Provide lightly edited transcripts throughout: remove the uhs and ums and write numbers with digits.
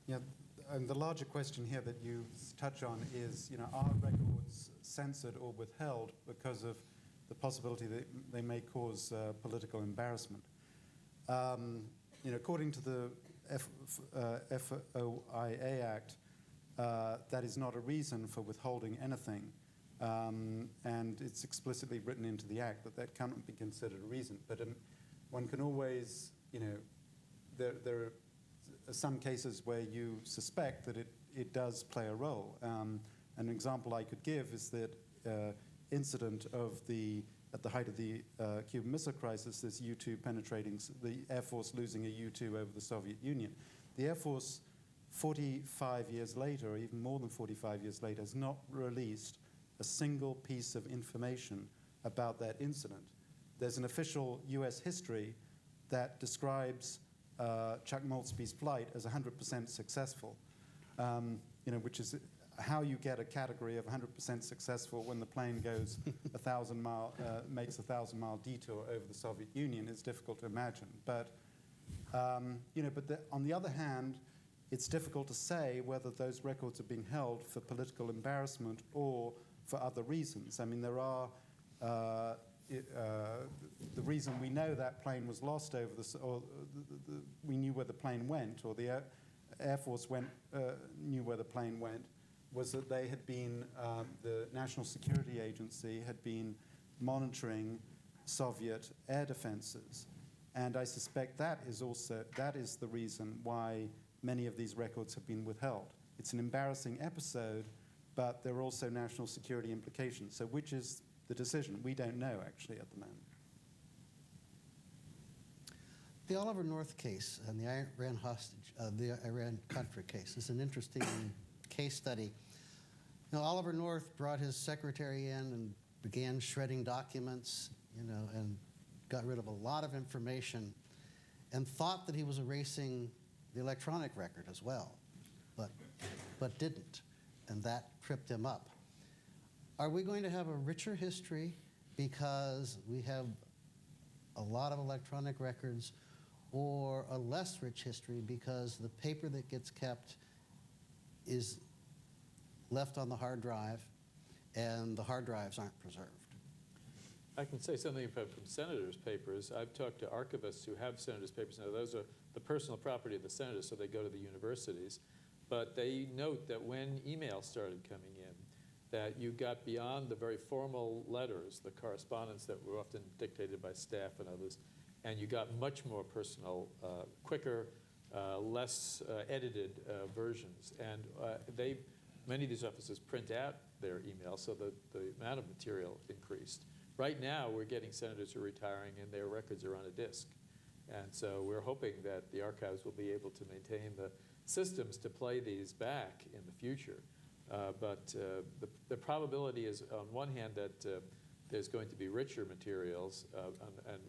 Yeah, and the larger question here that you touch on is, are records censored or withheld because of the possibility that they may cause political embarrassment? According to the FOIA Act, that is not a reason for withholding anything, and it's explicitly written into the Act that cannot be considered a reason. But one can always, there are some cases where you suspect that it does play a role. An example I could give is that incident at the height of the Cuban Missile Crisis, this U-2 penetrating, the Air Force losing a U-2 over the Soviet Union. The Air Force, 45 years later, or even more than 45 years later, has not released a single piece of information about that incident. There's an official US history that describes Chuck Maltby's flight as 100% successful, which is how you get a category of 100% successful when the plane goes makes a 1,000-mile detour over the Soviet Union is difficult to imagine. But on the other hand, it's difficult to say whether those records are being held for political embarrassment or for other reasons. I mean, there are the reason we know that plane was lost we knew where the plane went, or the Air Force knew where the plane went, was that they had been, the National Security Agency had been monitoring Soviet air defenses. And I suspect that is the reason why many of these records have been withheld. It's an embarrassing episode, but there are also national security implications. So which is the decision? We don't know, actually, at the moment. The Oliver North case and the Iran hostage, the Iran-Contra case is an interesting case study. Oliver North brought his secretary in and began shredding documents, and got rid of a lot of information, and thought that he was erasing the electronic record as well, but didn't, and that tripped him up. Are we going to have a richer history because we have a lot of electronic records, or a less rich history because the paper that gets kept is left on the hard drive and the hard drives aren't preserved? I can say something from senators' papers. I've talked to archivists who have senators' papers. Now, those are the personal property of the senators, so they go to the universities. But they note that when emails started coming in, that you got beyond the very formal letters, the correspondence that were often dictated by staff and others, and you got much more personal, quicker, less edited versions. And many of these offices print out their emails, so the amount of material increased. Right now, we're getting senators who are retiring, and their records are on a disk. And so we're hoping that the archives will be able to maintain the systems to play these back in the future. But the probability is, on one hand, that there's going to be richer materials and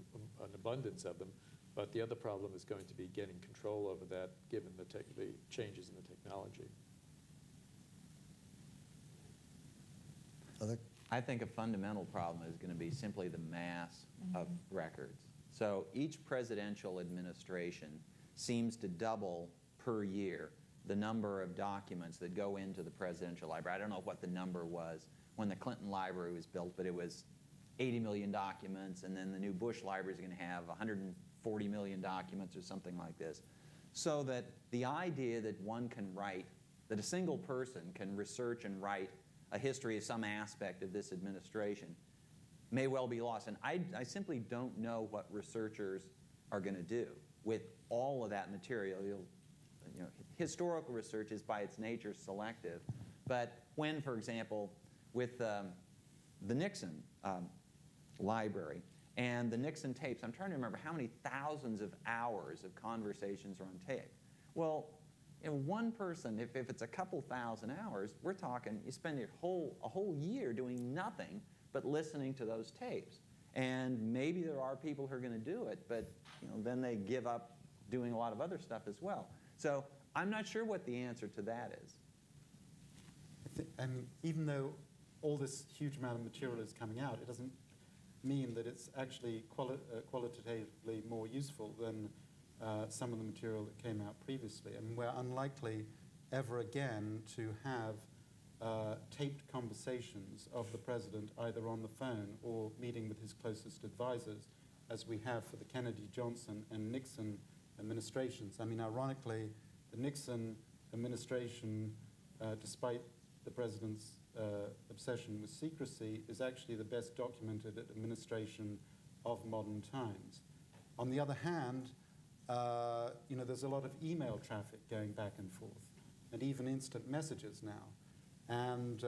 an abundance of them, but the other problem is going to be getting control over that, given the changes in the technology. I think a fundamental problem is going to be simply the mass of records. So each presidential administration seems to double per year the number of documents that go into the presidential library. I don't know what the number was when the Clinton Library was built, but it was 80 million documents, and then the new Bush Library is going to have 140 million documents or something like this. So that the idea that one can write, that a single person can research and write a history of some aspect of this administration may well be lost. And I simply don't know what researchers are going to do with all of that material. Historical research is by its nature selective. But when, for example, with the Nixon library and the Nixon tapes, I'm trying to remember how many thousands of hours of conversations are on tape. Well, one person, if it's a couple thousand hours, we're talking, you spend a whole year doing nothing but listening to those tapes. And maybe there are people who are going to do it, but then they give up doing a lot of other stuff as well. So I'm not sure what the answer to that is. And even though all this huge amount of material is coming out, it doesn't mean that it's actually qualitatively more useful than some of the material that came out previously. And we're unlikely ever again to have taped conversations of the president either on the phone or meeting with his closest advisors, as we have for the Kennedy, Johnson, and Nixon administrations. I mean, ironically, the Nixon administration, despite the president's obsession with secrecy, is actually the best documented administration of modern times. On the other hand, there's a lot of email traffic going back and forth, and even instant messages now. And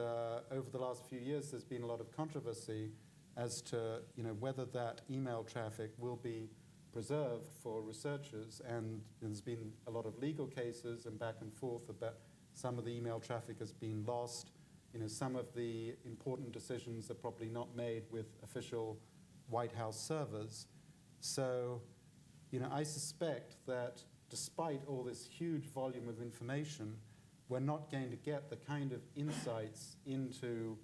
over the last few years, there's been a lot of controversy as to whether that email traffic will be preserved for researchers. And there's been a lot of legal cases and back and forth about some of the email traffic has been lost. Some of the important decisions are probably not made with official White House servers. So, I suspect that despite all this huge volume of information, we're not going to get the kind of insights into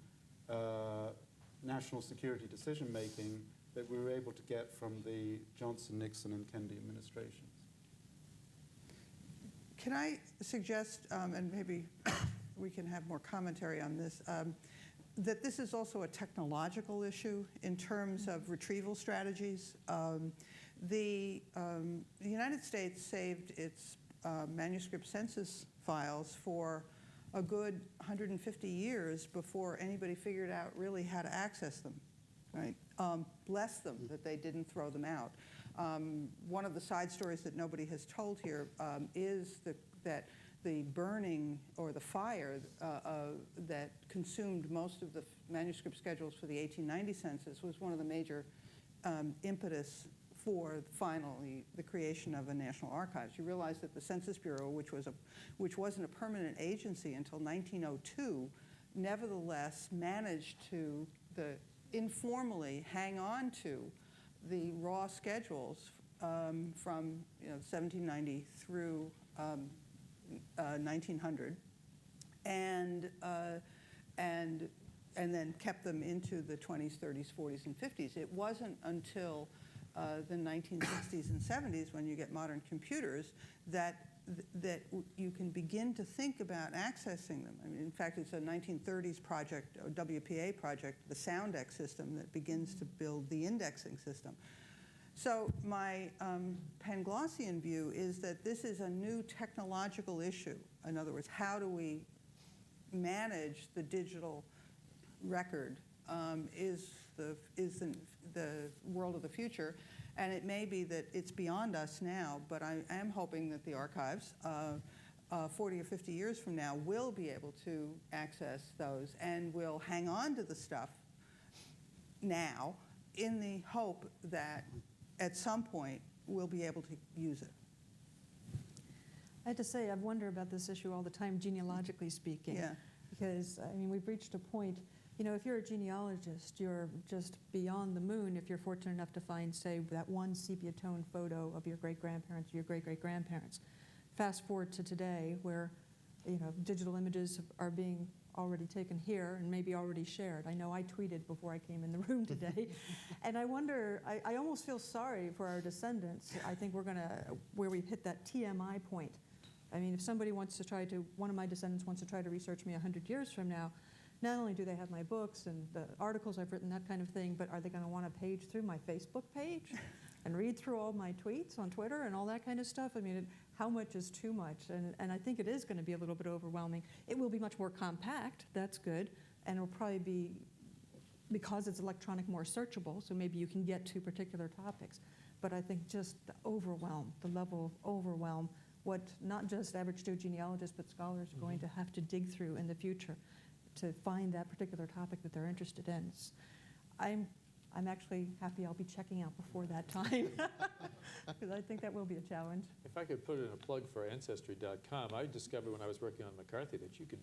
national security decision-making that we were able to get from the Johnson, Nixon, and Kennedy administrations. Can I suggest, and maybe we can have more commentary on this, that this is also a technological issue in terms of retrieval strategies. The United States saved its manuscript census files for a good 150 years before anybody figured out really how to access them, right? Bless them that they didn't throw them out. One of the side stories that nobody has told here is that the burning or the fire that consumed most of the manuscript schedules for the 1890 census was one of the major impetus for finally the creation of a national archives. You realize that the Census Bureau, which wasn't a permanent agency until 1902, nevertheless managed to informally hang on to the raw schedules from 1790 through 1900, and then kept them into the 20s, 30s, 40s, and 50s. It wasn't until the 1960s and 70s, when you get modern computers, that you can begin to think about accessing them. I mean, in fact, it's a 1930s project, a WPA project, the Soundex system, that begins to build the indexing system. So my Panglossian view is that this is a new technological issue. In other words, how do we manage the digital record is the world of the future. And it may be that it's beyond us now, but I am hoping that the archives 40 or 50 years from now will be able to access those and will hang on to the stuff now in the hope that at some point we'll be able to use it. I have to say, I wonder about this issue all the time, genealogically speaking. Yeah. Because, I mean, we've reached a point, if you're a genealogist, you're just beyond the moon if you're fortunate enough to find, say, that one sepia tone photo of your great-grandparents or your great-great-grandparents. Fast forward to today, where, digital images are being already taken here and maybe already shared. I know I tweeted before I came in the room today. And I wonder, I almost feel sorry for our descendants. I think we're going to, where we've hit that TMI point. I mean, if somebody wants to one of my descendants wants to try to research me 100 years from now, not only do they have my books and the articles I've written, that kind of thing, but are they going to want to page through my Facebook page and read through all my tweets on Twitter and all that kind of stuff? I mean, how much is too much? And I think it is going to be a little bit overwhelming. It will be much more compact. That's good. And it'll probably be, because it's electronic, more searchable, so maybe you can get to particular topics. But I think just the level of overwhelm, what not just average Joe genealogists, but scholars are going to have to dig through in the future to find that particular topic that they're interested in. I'm actually happy I'll be checking out before that time, because I think that will be a challenge. If I could put in a plug for Ancestry.com, I discovered when I was working on McCarthy that you could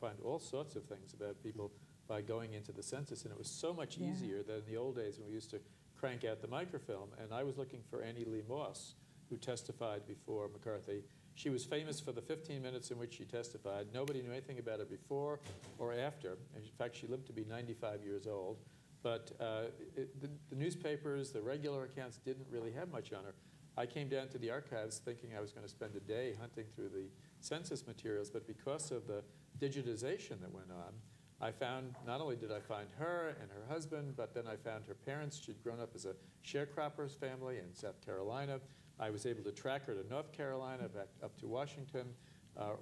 find all sorts of things about people by going into the census, and it was so much easier than in the old days when we used to crank out the microfilm. And I was looking for Annie Lee Moss, who testified before McCarthy. She was famous for the 15 minutes in which she testified. Nobody knew anything about her before or after. In fact, she lived to be 95 years old. But the newspapers, the regular accounts, didn't really have much on her. I came down to the archives thinking I was going to spend a day hunting through the census materials, but because of the digitization that went on, I found, not only did I find her and her husband, but then I found her parents. She'd grown up as a sharecroppers family in South Carolina. I was able to track her to North Carolina, back up to Washington,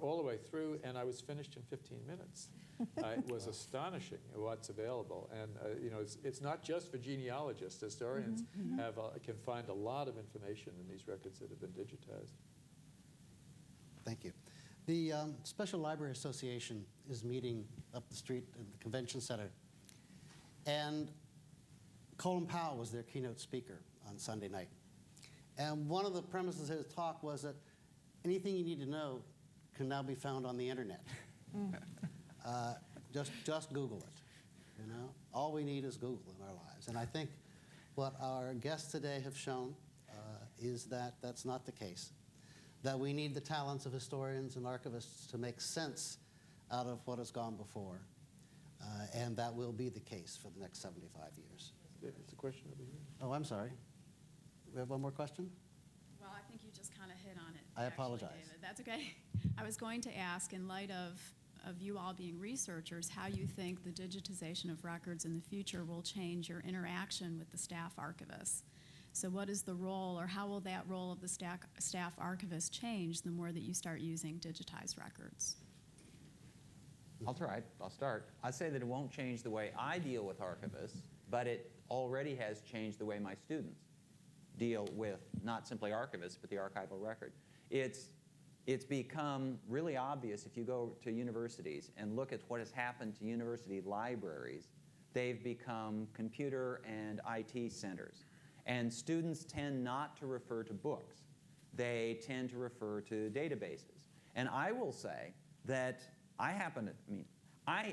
all the way through, and I was finished in 15 minutes. It was astonishing what's available. And you know, it's not just for genealogists. Historians can find a lot of information in these records that have been digitized. Thank you. The Special Library Association is meeting up the street at the Convention Center. And Colin Powell was their keynote speaker on Sunday night. And one of the premises of his talk was that anything you need to know can now be found on the internet. Just Google it. You know, all we need is Google in our lives. And I think what our guests today have shown is that that's not the case. That we need the talents of historians and archivists to make sense out of what has gone before. And that will be the case for the next 75 years. It's a question over here. Oh, I'm sorry. We have one more question? Well, I think you just kind of hit on it. I actually, apologize. David. That's okay. I was going to ask, in light of you all being researchers, how you think the digitization of records in the future will change your interaction with the staff archivists. So what is the role, or how will that role of the staff archivist change the more that you start using digitized records? I'll try. I'll start. I say that it won't change the way I deal with archivists, but it already has changed the way my students deal with not simply archivists, but the archival record. It's become really obvious if you go to universities and look at what has happened to university libraries. They've become computer and IT centers. And students tend not to refer to books. They tend to refer to databases. And I will say that I,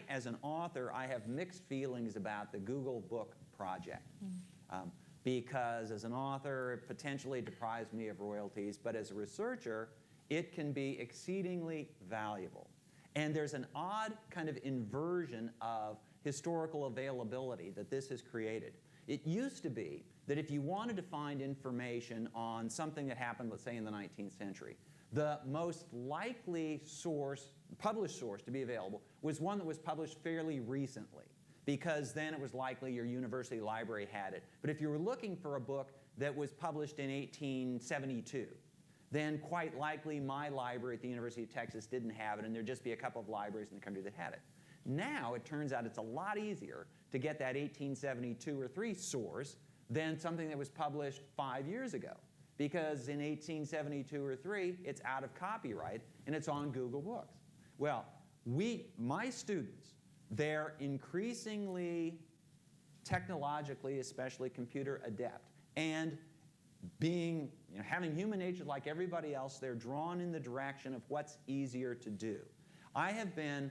as an author, I have mixed feelings about the Google Book Project. Because as an author, it potentially deprives me of royalties, but as a researcher, it can be exceedingly valuable. And there's an odd kind of inversion of historical availability that this has created. It used to be that if you wanted to find information on something that happened, let's say in the 19th century, the most likely source, published source to be available was one that was published fairly recently, because then it was likely your university library had it. But if you were looking for a book that was published in 1872, then quite likely my library at the University of Texas didn't have it, and there'd just be a couple of libraries in the country that had it. Now it turns out it's a lot easier to get that 1872 or 3 source than something that was published 5 years ago. Because in 1872 or 3, it's out of copyright and it's on Google Books. Well, my students, they're increasingly technologically, especially computer adept. And having human nature like everybody else, they're drawn in the direction of what's easier to do. I have been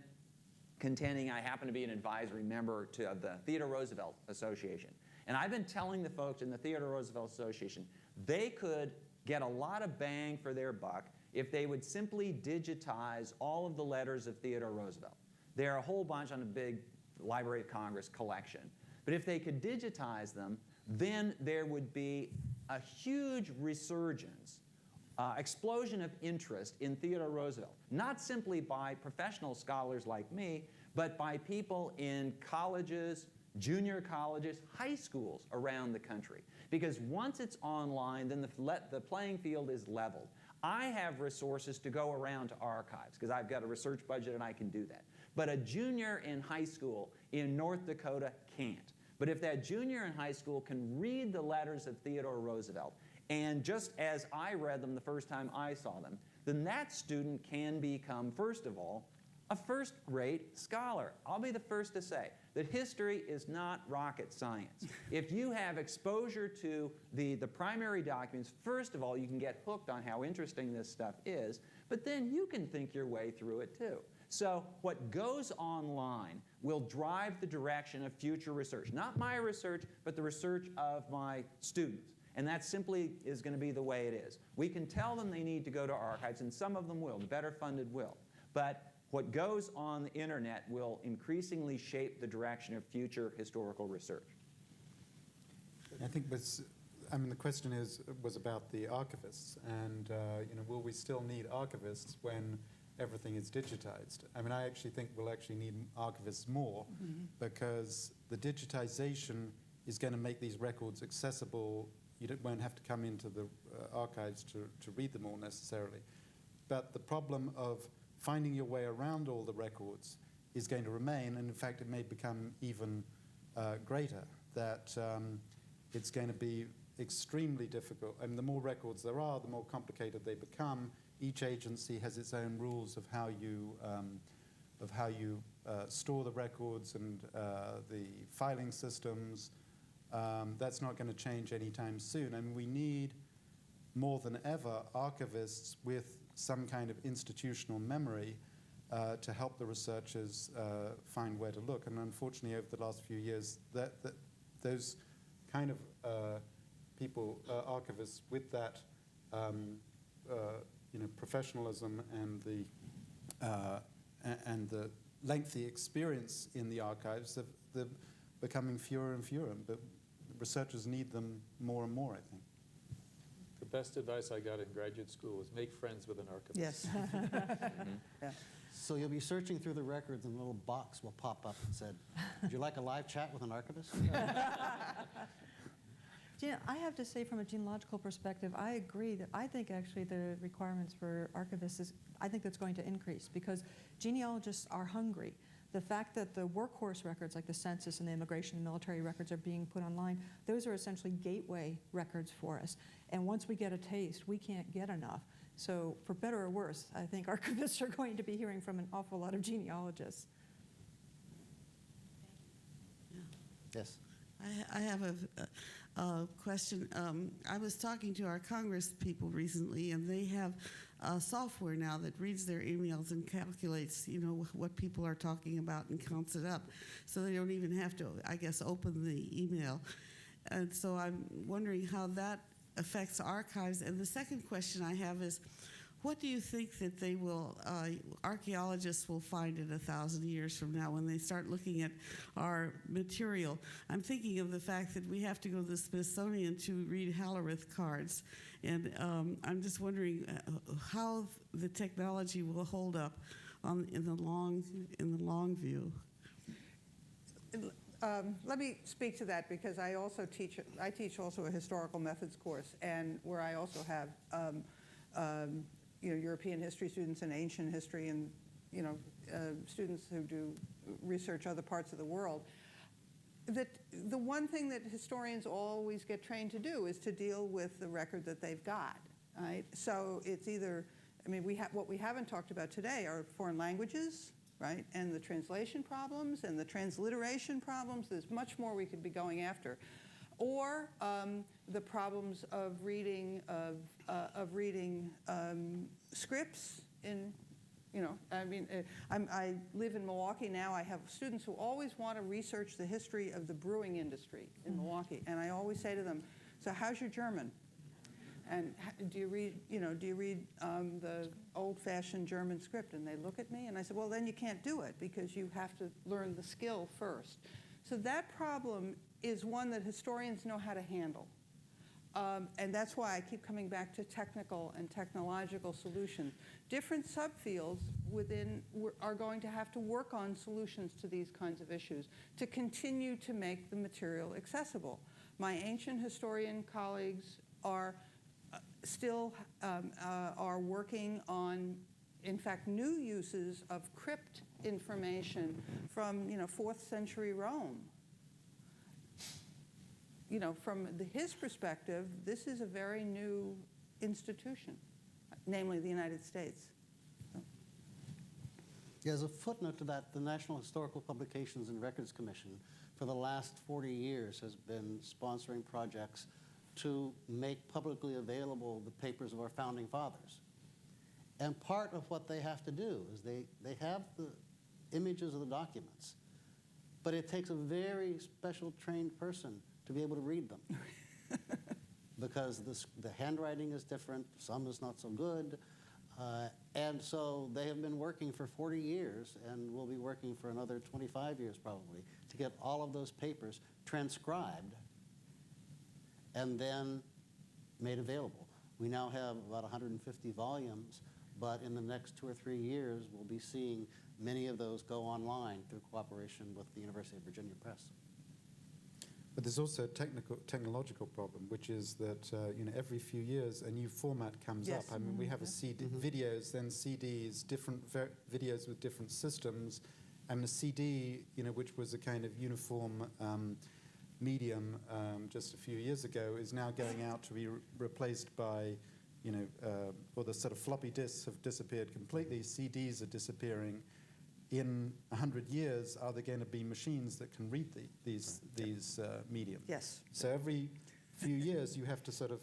contending, I happen to be an advisory member of the Theodore Roosevelt Association. And I've been telling the folks in the Theodore Roosevelt Association they could get a lot of bang for their buck if they would simply digitize all of the letters of Theodore Roosevelt. There are a whole bunch on a big Library of Congress collection. But if they could digitize them, then there would be a huge resurgence, explosion of interest in Theodore Roosevelt, not simply by professional scholars like me, but by people in colleges, junior colleges, high schools around the country. Because once it's online, then the playing field is leveled. I have resources to go around to archives, because I've got a research budget and I can do that. But a junior in high school in North Dakota can't. But if that junior in high school can read the letters of Theodore Roosevelt, and just as I read them the first time I saw them, then that student can become, first of all, a first-rate scholar. I'll be the first to say that history is not rocket science. If you have exposure to the primary documents, first of all, you can get hooked on how interesting this stuff is, but then you can think your way through it too. So what goes online will drive the direction of future research. Not my research, but the research of my students. And that simply is going to be the way it is. We can tell them they need to go to archives, and some of them will, the better funded will. But what goes on the internet will increasingly shape the direction of future historical research. I think what's I mean, the question was about the archivists, and will we still need archivists when everything is digitized? I mean, I actually think we'll actually need archivists more, because the digitization is going to make these records accessible. You won't have to come into the archives to read them all necessarily. But the problem of finding your way around all the records is going to remain, and in fact it may become even greater, that it's going to be extremely difficult. I mean, the more records there are, the more complicated they become. Each agency has its own rules of how you store the records and the filing systems. That's not going to change anytime soon. I mean, we need more than ever archivists with some kind of institutional memory to help the researchers find where to look. And unfortunately, over the last few years, those kind of people, archivists with that professionalism and the lengthy experience in the archives, they're becoming fewer and fewer. But researchers need them more and more, I think. The best advice I got in graduate school was make friends with an archivist. Yes. Yeah. So you'll be searching through the records and a little box will pop up and said, would you like a live chat with an archivist? Gina, I have to say from a genealogical perspective, I agree that I think actually the requirements for archivists I think that's going to increase because genealogists are hungry. The fact that the workhorse records like the census and the immigration and military records are being put online, those are essentially gateway records for us. And once we get a taste, we can't get enough. So for better or worse, I think archivists are going to be hearing from an awful lot of genealogists. Yes. I have a question. I was talking to our Congress people recently, and they have software now that reads their emails and calculates, what people are talking about and counts it up. So they don't even have to, I guess, open the email. And so I'm wondering how that affects archives. And the second question I have is, what do you think that they will, archaeologists will find in 1,000 years from now when they start looking at our material? I'm thinking of the fact that we have to go to the Smithsonian to read Hallerith cards. And I'm just wondering how the technology will hold up in the long view. Let me speak to that because I teach also a historical methods course, and where I also have European history students and ancient history and students who do research other parts of the world. That the one thing that historians always get trained to do is to deal with the record that they've got, right? So it's either, what we haven't talked about today are foreign languages, right? And the translation problems and the transliteration problems. There's much more we could be going after. Or the problems of reading scripts in, I live in Milwaukee now. I have students who always want to research the history of the brewing industry in Milwaukee, and I always say to them, "So how's your German? And do you read the old-fashioned German script?" And they look at me, and I said, "Well, then you can't do it because you have to learn the skill first." So that problem is one that historians know how to handle. And that's why I keep coming back to technical and technological solutions. Different subfields are going to have to work on solutions to these kinds of issues to continue to make the material accessible. My ancient historian colleagues are still are working on, in fact, new uses of crypt information from 4th century Rome. From his perspective, this is a very new institution, namely the United States. Yeah, as a footnote to that, the National Historical Publications and Records Commission for the last 40 years has been sponsoring projects to make publicly available the papers of our founding fathers. And part of what they have to do is they have the images of the documents, but it takes a very special trained person to be able to read them. Because the handwriting is different, some is not so good, and so they have been working for 40 years and will be working for another 25 years probably to get all of those papers transcribed and then made available. We now have about 150 volumes, but in the next 2 or 3 years, we'll be seeing many of those go online through cooperation with the University of Virginia Press. But there's also a technological problem, which is that every few years a new format comes Yes. up. I mean, we have a CD, videos, then CDs, different videos with different systems, and the CD, which was a kind of uniform medium just a few years ago, is now going out to be replaced by, or the sort of floppy disks have disappeared completely. CDs are disappearing. In 100 years, are there going to be machines that can read these mediums? Yes. So every few years, you have to sort of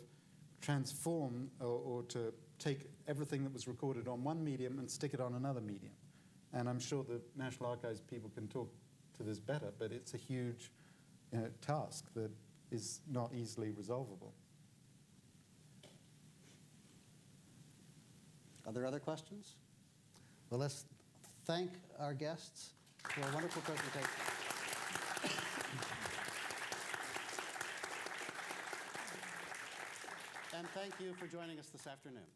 transform or to take everything that was recorded on one medium and stick it on another medium. And I'm sure the National Archives people can talk to this better, but it's a huge task that is not easily resolvable. Are there other questions? Well, let's thank our guests for a wonderful presentation. And thank you for joining us this afternoon.